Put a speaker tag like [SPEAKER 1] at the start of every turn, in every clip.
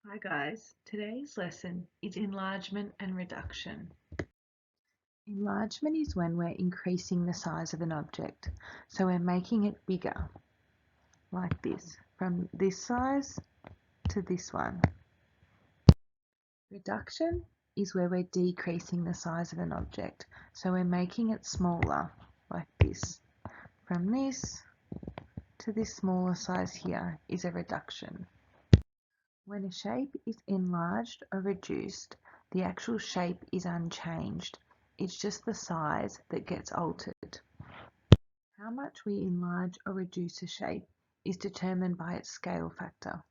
[SPEAKER 1] Hi guys, today's lesson is enlargement and reduction. Enlargement is when we're increasing the size of an object, so we're making it bigger, like this, from this size to this one. Reduction is where we're decreasing the size of an object, so we're making it smaller, like this. From this to this smaller size here is a reduction. When a shape is enlarged or reduced, the actual shape is unchanged. It's just the size that gets altered. How much we enlarge or reduce a shape is determined by its scale factor.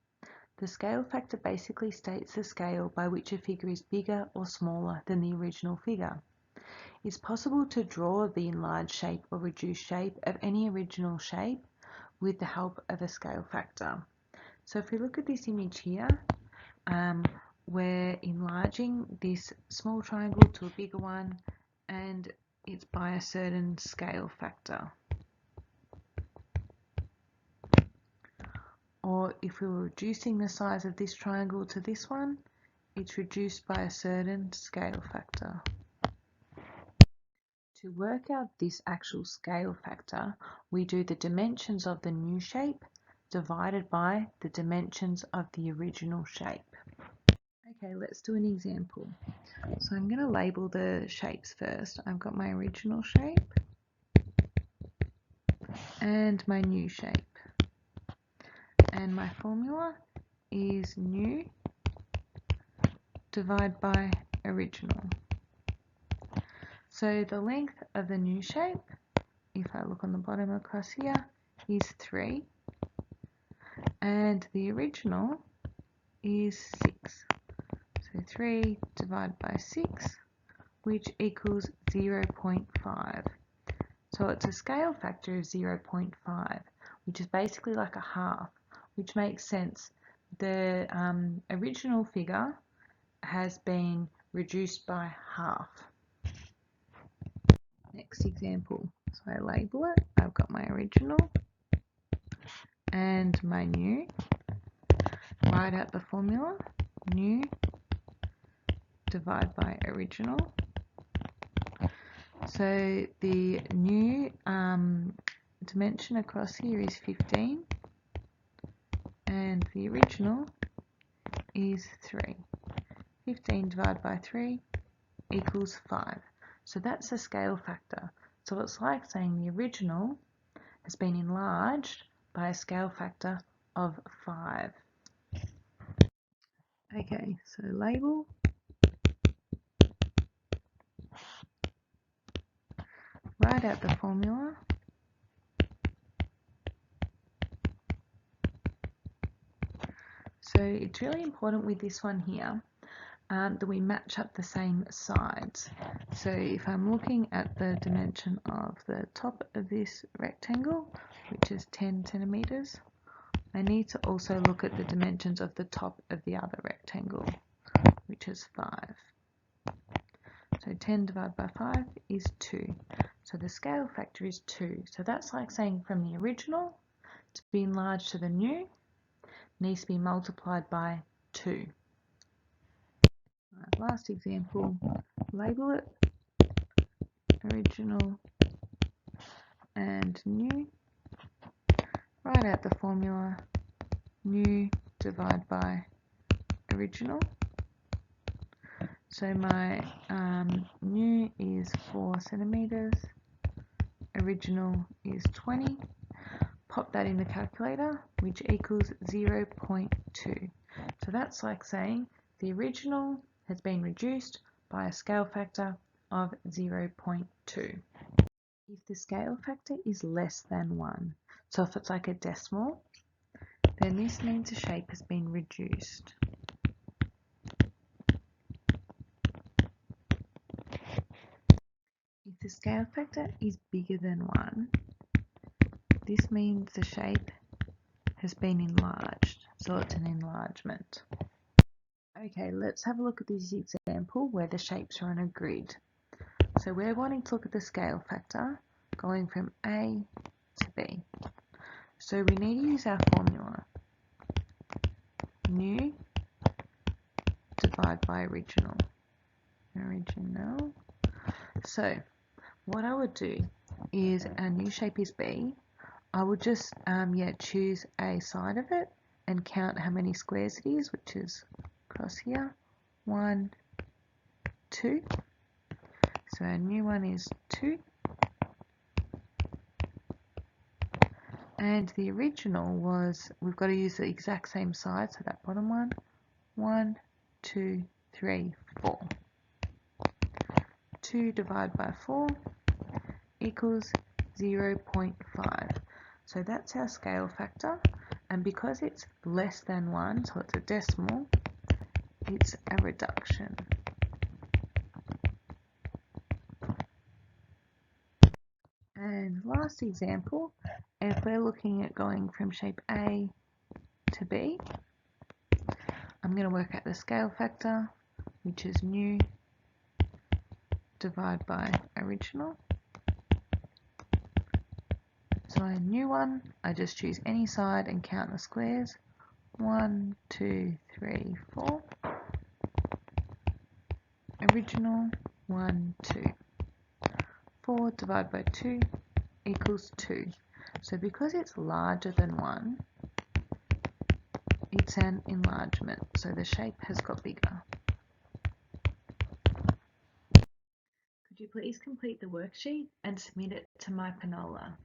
[SPEAKER 1] The scale factor basically states the scale by which a figure is bigger or smaller than the original figure. It's possible to draw the enlarged shape or reduced shape of any original shape with the help of a scale factor. So if we look at this image here, we're enlarging this small triangle to a bigger one, and it's by a certain scale factor. Or if we were reducing the size of this triangle to this one, it's reduced by a certain scale factor. To work out this actual scale factor, we do the dimensions of the new shape divided by the dimensions of the original shape. Okay, let's do an example. So I'm going to label the shapes first. I've got my original shape and my new shape. And my formula is new divided by original. So the length of the new shape, if I look on the bottom across here, is 3. And the original is 6. So 3 divided by 6, which equals 0.5. So it's a scale factor of 0.5, which is basically like a half, which makes sense. The original figure has been reduced by half. Next example. So I label it. I've got my original and my new. Write out the formula. New divided by original. So the new dimension across here is 15 and the original is 3. 15 divided by 3 equals 5. So that's the scale factor. So it's like saying the original has been enlarged by a scale factor of 5. Okay, so label. Write out the formula. So it's really important with this one here that we match up the same sides. So if I'm looking at the dimension of the top of this rectangle, which is 10 centimeters, I need to also look at the dimensions of the top of the other rectangle, which is 5. So 10 divided by 5 is 2. So the scale factor is 2. So that's like saying from the original to be enlarged to the new needs to be multiplied by 2. Right, last example, label it original and new. Write out the formula new divided by original. So my new is 4 centimeters, original is 20. Pop that in the calculator, which equals 0.2. So that's like saying the original has been reduced by a scale factor of 0.2. If the scale factor is less than 1, so if it's like a decimal, then this means the shape has been reduced. If the scale factor is bigger than 1, this means the shape has been enlarged, so it's an enlargement. Okay, let's have a look at this example where the shapes are on a grid. So we're wanting to look at the scale factor going from A to B. So we need to use our formula. New by original. So what I would do is, our new shape is B. I would just choose a side of it and count how many squares it is, which is across here. 1, 2. So our new one is 2. And the original was, we've got to use the exact same side, so that bottom one. 1, 2, 3, 4. 2 divided by 4 equals 0.5. So that's our scale factor, and because it's less than 1, so it's a decimal, it's a reduction. And last example, if we're looking at going from shape A to B, I'm going to work out the scale factor, which is new divided by original. So a new one, I just choose any side and count the squares. 1, 2, 3, 4. Original, 1, 2. 4 divided by 2 equals 2. So because it's larger than 1, it's an enlargement. So the shape has got bigger. Could you please complete the worksheet and submit it to my Panola?